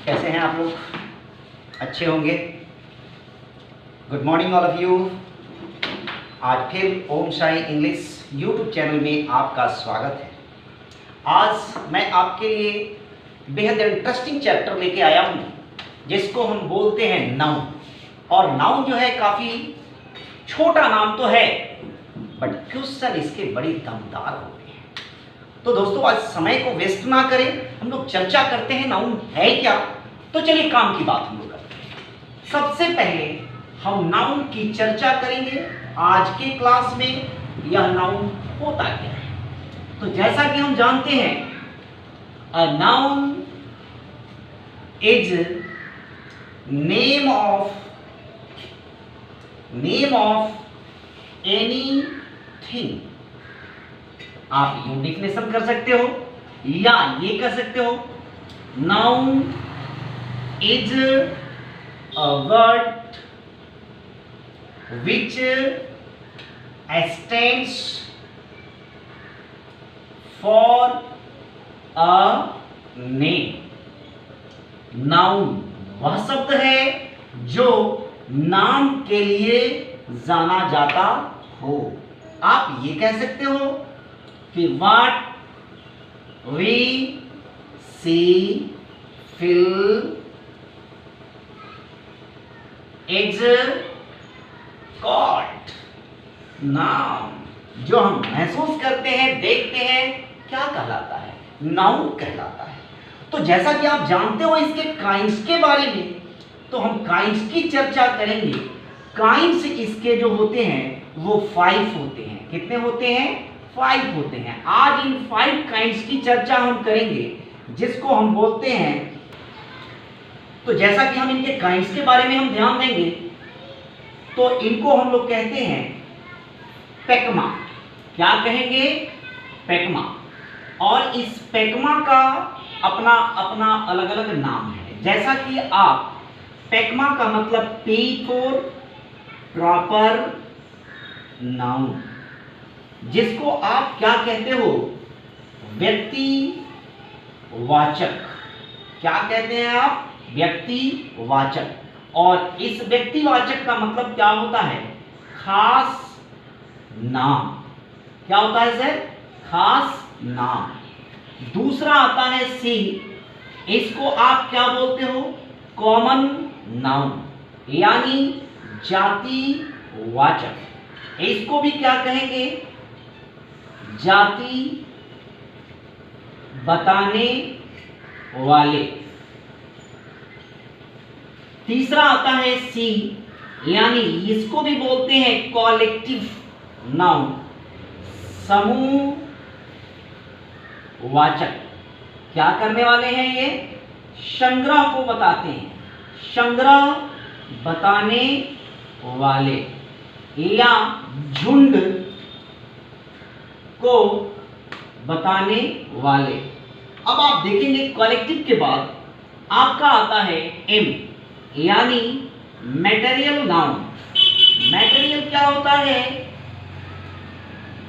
कैसे हैं आप लोग? अच्छे होंगे। Good morning all of you. आज फिर ओम साई इंग्लिश यूट्यूब चैनल में आपका स्वागत है। आज मैं आपके लिए बेहद इंटरेस्टिंग चैप्टर लेके आया हूँ जिसको हम बोलते हैं नाउन। और नाउन जो है काफ़ी छोटा नाम तो है बट क्वेश्चन इसके बड़ी दमदार होते हैं। तो दोस्तों आज समय को वेस्ट ना करें, हम लोग चर्चा करते हैं नाउन है क्या। तो चलिए काम की बात हम लोग करते हैं। सबसे पहले हम नाउन की चर्चा करेंगे आज के क्लास में, यह नाउन होता क्या है। तो जैसा कि हम जानते हैं a noun is name of anything. आप यूं डिफिनेशन कर सकते हो या ये कर सकते हो, noun is a word which stands for a name। Noun वह शब्द है जो नाम के लिए जाना जाता हो। आप ये कह सकते हो कि what we see, feel is called noun. जो हम महसूस करते हैं, देखते हैं, क्या कहलाता है? नाउन कहलाता है। तो जैसा कि आप जानते हो इसके काइंड्स के बारे में, तो हम काइंड्स की चर्चा करेंगे। काइंड्स इसके जो होते हैं वो 5 होते हैं। कितने होते हैं? 5 होते हैं। आज इन 5 काइंड्स की चर्चा हम करेंगे जिसको हम बोलते हैं। तो जैसा कि हम इनके काइंड्स के बारे में हम ध्यान देंगे तो इनको हम लोग कहते हैं पैकमा। क्या कहेंगे? पैकमा। और इस पैकमा का अपना अपना अलग अलग नाम है। जैसा कि आप पैकमा का मतलब P फॉर प्रॉपर नाउन, जिसको आप क्या कहते हो? व्यक्तिवाचक। क्या कहते हैं आप? व्यक्तिवाचक। और इस व्यक्तिवाचक का मतलब क्या होता है? खास नाम। क्या होता है सर? खास नाम। दूसरा आता है सी, इसको आप क्या बोलते हो? कॉमन नाउन, यानी जातिवाचक। इसको भी क्या कहेंगे? जाति बताने वाले। तीसरा आता है सी, यानी इसको भी बोलते हैं कॉलेक्टिव नाउन, समूह वाचक। क्या करने वाले हैं ये? संग्रह को बताते हैं, संग्रह बताने वाले या झुंड को बताने वाले। अब आप देखेंगे कॉलेक्टिव के बाद आपका आता है एम, यानी मटेरियल नाउन। मटेरियल क्या होता है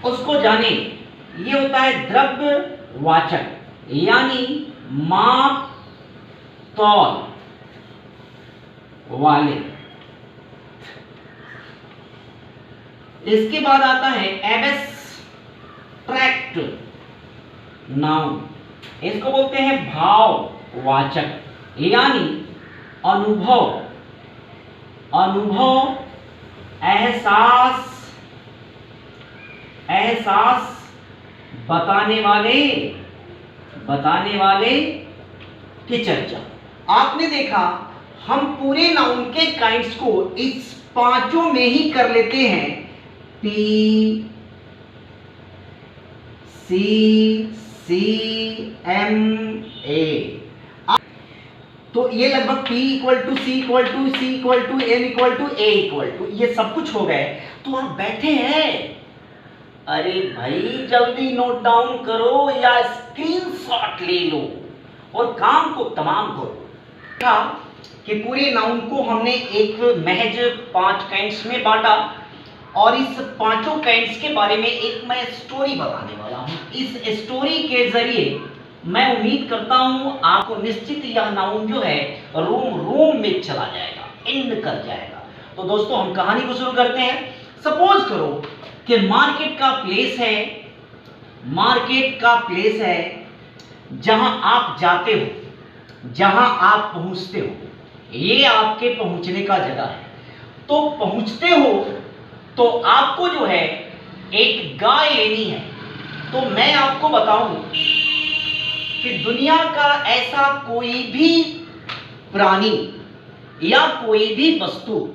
उसको जाने। ये होता है द्रव्यवाचक, यानी माप तौल वाले। इसके बाद आता है एब्स्ट्रैक्ट नाउन। इसको बोलते हैं भाववाचक, यानी अनुभव एहसास बताने वाले की चर्चा। आपने देखा हम पूरे नाउन के काइंड्स को इस 5 में ही कर लेते हैं। P, C, C, M, A। तो ये लगभग P equal to C equal to C equal to M equal to A equal to ये सब कुछ हो गए। तो आप बैठे हैं, अरे भाई जल्दी नोट डाउन करो या स्क्रीनशॉट ले लो और काम को तमाम करो। था कि पूरे नाउन को हमने एक महज 5 काइंड्स में बांटा और इस 5 काइंड्स के बारे में एक मैं स्टोरी बताने वाला हूँ। इस स्टोरी के जरिए मैं उम्मीद करता हूं आपको निश्चित यह नाउन जो है रोम रोम में चला जाएगा, इन कर जाएगा। तो दोस्तों हम कहानी को शुरू करते हैं। सपोज करो कि मार्केट का प्लेस है, मार्केट का प्लेस है जहां आप जाते हो, जहां आप पहुंचते हो, ये आपके पहुंचने का जगह है। तो पहुंचते हो तो आपको जो है एक गाय लेनी है। तो मैं आपको बताऊं कि दुनिया का ऐसा कोई भी प्राणी या कोई भी वस्तु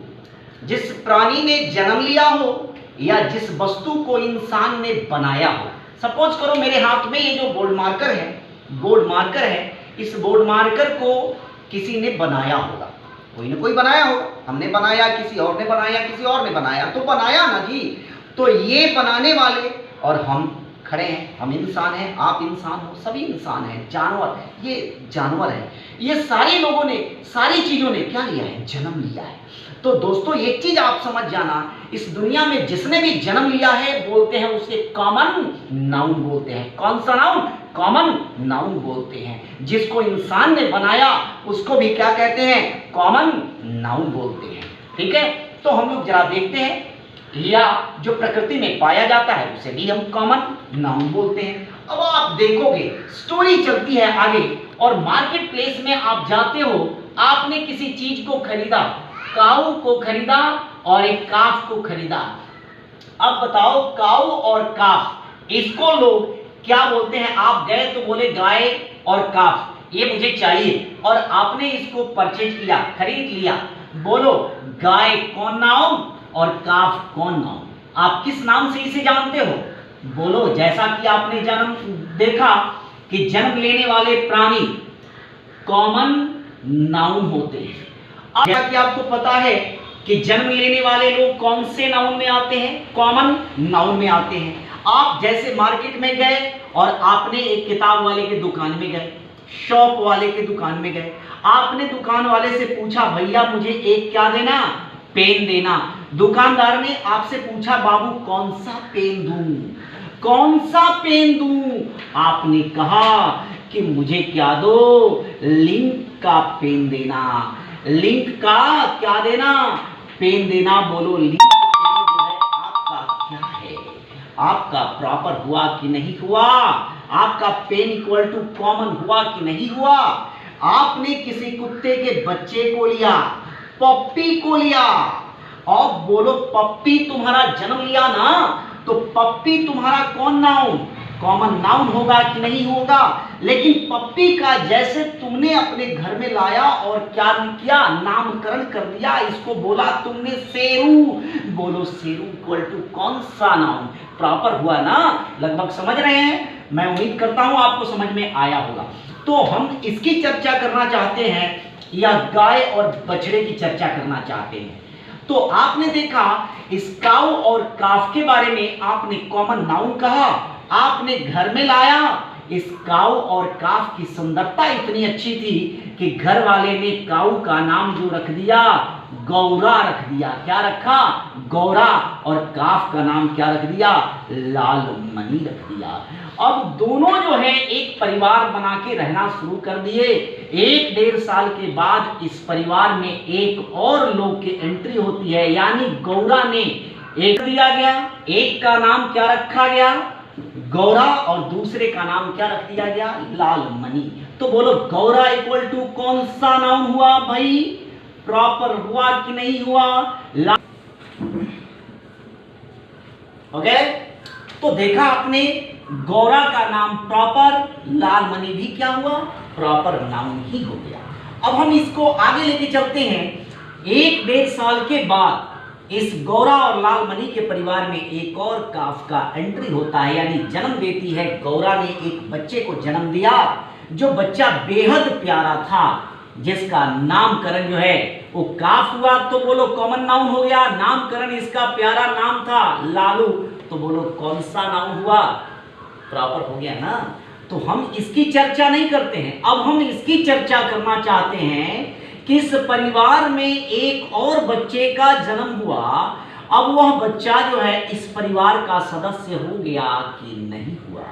जिस प्राणी ने जन्म लिया हो या जिस वस्तु को इंसान ने बनाया हो। सपोज करो मेरे हाथ में ये जो बोर्ड मार्कर है, बोर्ड मार्कर है, इस बोर्ड मार्कर को किसी ने बनाया होगा, कोई ना कोई बनाया होगा। हमने बनाया, किसी और ने बनाया, किसी और ने बनाया, तो बनाया ना जी। तो ये बनाने वाले और हम खड़े हैं, हम इंसान हैं, आप इंसान हो, सभी इंसान हैं, जानवर, ये जानवर है, ये सारे लोगों ने, सारी चीजों ने क्या लिया है? जन्म लिया है। तो दोस्तों एक चीज आप समझ जाना, इस दुनिया में जिसने भी जन्म लिया है बोलते हैं उसे कॉमन नाउन बोलते हैं। कौन सा नाउन? कॉमन नाउन बोलते हैं। जिसको इंसान ने बनाया उसको भी क्या कहते हैं? कॉमन नाउन बोलते हैं। ठीक है, तो हम लोग जरा देखते हैं, या जो प्रकृति में पाया जाता है उसे भी हम कॉमन नाउन बोलते हैं। अब आप देखोगे स्टोरी चलती है आगे, और मार्केट प्लेस में आप जाते हो, आपने किसी चीज को खरीदा, काऊ को खरीदा और एक काफ को खरीदा। अब बताओ काऊ और काफ, इसको लोग क्या बोलते हैं? आप गए तो बोले गाय और काफ ये मुझे चाहिए, और आपने इसको परचेज किया, खरीद लिया। बोलो गाय कौन नाउन और काफ कौन नाउन? आप किस नाम से इसे जानते हो? बोलो। जैसा कि आपने जन्म देखा कि जन्म लेने वाले प्राणी कॉमन नाउन होते हैं। जैसा कि आपको पता है कि जन्म लेने वाले लोग कौन से नाउन में आते हैं? कॉमन नाउन में आते हैं। आप जैसे मार्केट में गए और आपने एक किताब वाले के दुकान में गए, शॉप वाले के दुकान में गए, आपने दुकान वाले से पूछा भैया मुझे एक क्या देना? पेन देना। दुकानदार ने आपसे पूछा बाबू कौन सा पेन दूं? कौन सा पेन दूं? आपने कहा कि मुझे क्या दो? लिंक का पेन देना। लिंक का क्या देना? पेन देना। बोलो लिंक पेन जो है आपका क्या है? आपका प्रॉपर हुआ कि नहीं हुआ? आपका पेन इक्वल टू कॉमन हुआ कि नहीं हुआ? आपने किसी कुत्ते के बच्चे को लिया, पप्पी को लिया, और बोलो पप्पी तुम्हारा जन्म लिया ना, तो पप्पी तुम्हारा कौन नाउन? कॉमन नाउन होगा कि नहीं होगा? लेकिन पप्पी का जैसे तुमने अपने घर में लाया और क्या किया? नामकरण कर दिया, इसको बोला तुमने शेरू। बोलो शेरू इक्वल टू कौन सा नाउन? प्रॉपर हुआ ना? लगभग समझ रहे हैं? मैं उम्मीद करता हूं आपको समझ में आया होगा। तो हम इसकी चर्चा करना चाहते हैं, या गाय और बछड़े की चर्चा करना चाहते हैं। तो आपने देखा इस काऊ और काफ के बारे में, आपने कॉमन नाउन कहा, आपने घर में लाया। इस काऊ और काफ की सुंदरता इतनी अच्छी थी कि घर वाले ने काऊ का नाम जो रख दिया, गौरा रख दिया। क्या रखा? गौरा। और काफ का नाम क्या रख दिया? लाल मणि रख दिया। अब दोनों जो है एक परिवार बना के रहना शुरू कर दिए। 1-1.5 साल के बाद इस परिवार में एक और लोग की एंट्री होती है, यानी गौरा ने एक दिया गया, एक का नाम क्या रखा गया? गौरा, और दूसरे का नाम क्या रख दिया गया? लाल मणि। तो बोलो गौरा इक्वल टू कौन सा नाउन हुआ भाई? प्रॉपर हुआ कि नहीं हुआ? ओके, तो देखा आपने गौरा का नाम प्रॉपर, लाल मणि भी क्या हुआ? प्रॉपर नाउन ही हो गया। अब हम इसको आगे लेके चलते हैं। 1-1.5 साल के बाद इस गौरा और लाल मणि के परिवार में एक और काफ का एंट्री होता है, यानी जन्म देती है। गौरा ने एक बच्चे को जन्म दिया, जो बच्चा बेहद प्यारा था, जिसका नामकरण जो है वो काफ हुआ। तो बोलो कॉमन नाउन हो गया। नामकरण इसका प्यारा नाम था लालू। तो बोलो कौन सा नाउन हुआ? प्रॉपर हो गया ना? तो हम इसकी चर्चा नहीं करते हैं, अब हम इसकी चर्चा करना चाहते हैं कि इस परिवार में एक और बच्चे का जन्म हुआ। अब वह बच्चा जो है इस परिवार का सदस्य हो गया कि नहीं हुआ?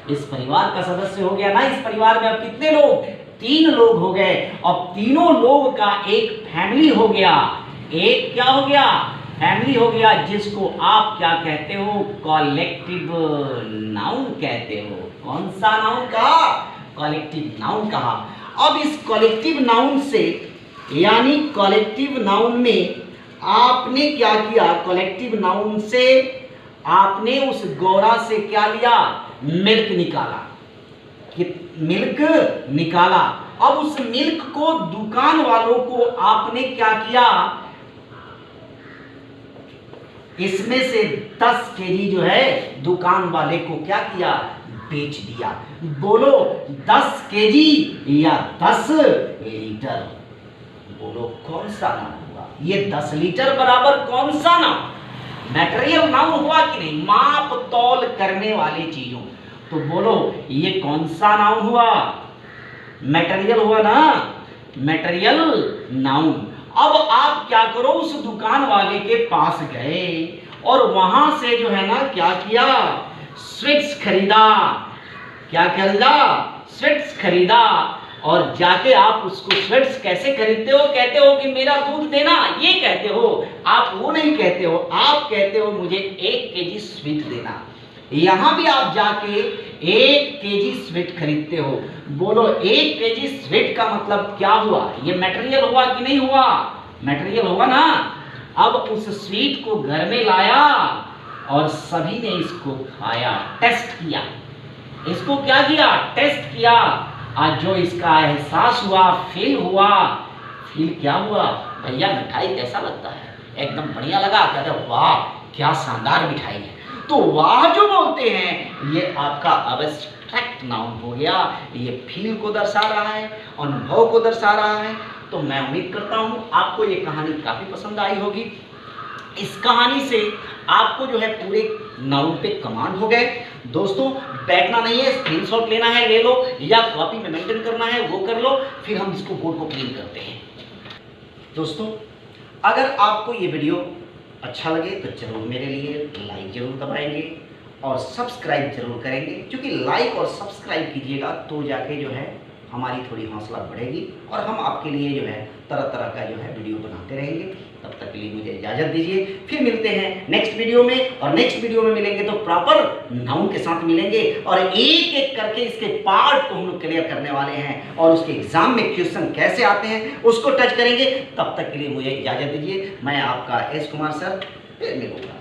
इस परिवार का सदस्य हो गया ना। इस परिवार में अब कितने लोग? 3 लोग हो गए। अब तीनों लोग का एक फैमिली हो गया। एक क्या हो गया? फैमिली हो गया, जिसको आप क्या कहते हो? कॉलेक्टिव नाउन कहते हो। कौन सा नाउन कहा? कॉलेक्टिव नाउन कहा। अब इस कॉलेक्टिव नाउन से, यानी कॉलेक्टिव नाउन में आपने क्या किया? कॉलेक्टिव नाउन से आपने उस गौरा से क्या लिया? मिल्क निकाला। मिल्क निकाला। अब उस मिल्क को दुकान वालों को आपने क्या किया? इसमें से 10 केजी जो है दुकान वाले को क्या किया? बेच दिया। बोलो 10 केजी या 10 लीटर? बोलो कौन सा नाम हुआ? ये 10 लीटर बराबर कौन सा नाम? मैटेरियल नाउन हुआ कि नहीं? माप तौल करने वाली चीजों। तो बोलो ये कौन सा नाउन हुआ? मैटेरियल हुआ ना, मैटेरियल नाउन। अब आप क्या करो? उस दुकान वाले के पास गए और वहां से जो है ना क्या किया? स्वीट्स खरीदा। क्या खरीदा? स्वीट्स खरीदा। और जाके आप उसको स्वीट्स कैसे खरीदते हो? कहते हो कि मेरा दूध देना, ये कहते हो। आप वो नहीं कहते हो, आप कहते हो मुझे 1 केजी स्वीट देना। यहां भी आप जाके 1 केजी स्वीट खरीदते हो। बोलो 1 केजी स्वीट का मतलब क्या हुआ? ये मटेरियल हुआ कि नहीं हुआ? मटेरियल हुआ ना। अब उस स्वीट को घर में लाया और सभी ने इसको खाया, टेस्ट किया। इसको क्या किया? टेस्ट किया। आज जो इसका एहसास हुआ, फील हुआ, फील क्या हुआ? भैया मिठाई कैसा लगता है? एकदम बढ़िया लगा। कहते वाह क्या शानदार मिठाई है। तो वाह जो बोलते हैं ये आपका एब्स्ट्रैक्ट नाउन हो गया। ये फील को दर्शा रहा है, अनुभव को दर्शा रहा है। तो मैं उम्मीद करता हूं आपको ये कहानी काफी पसंद आई होगी। इस कहानी से आपको जो है पूरे नाउन पे कमांड हो गए। दोस्तों बैठना नहीं है, स्क्रीनशॉट लेना है ले लो, या कॉपी में मेंटेन करना है वो कर लो, फिर हम इसको बोर्ड को क्लीन करते हैं। दोस्तों अगर आपको ये वीडियो अच्छा लगे तो जरूर मेरे लिए लाइक जरूर दबाएंगे और सब्सक्राइब जरूर करेंगे, क्योंकि लाइक और सब्सक्राइब कीजिएगा तो जाके जो है हमारी थोड़ी हौसला बढ़ेगी और हम आपके लिए जो है तरह तरह का जो है वीडियो बनाते रहेंगे। तब तक के लिए मुझे इजाज़त दीजिए। फिर मिलते हैं नेक्स्ट वीडियो में, और नेक्स्ट वीडियो में मिलेंगे तो प्रॉपर नाउन के साथ मिलेंगे और एक एक करके इसके पार्ट को हम लोग क्लियर करने वाले हैं और उसके एग्जाम में क्वेश्चन कैसे आते हैं उसको टच करेंगे। तब तक के लिए मुझे इजाज़त दीजिए। मैं आपका एस कुमार सर, फिर मिलूंगा।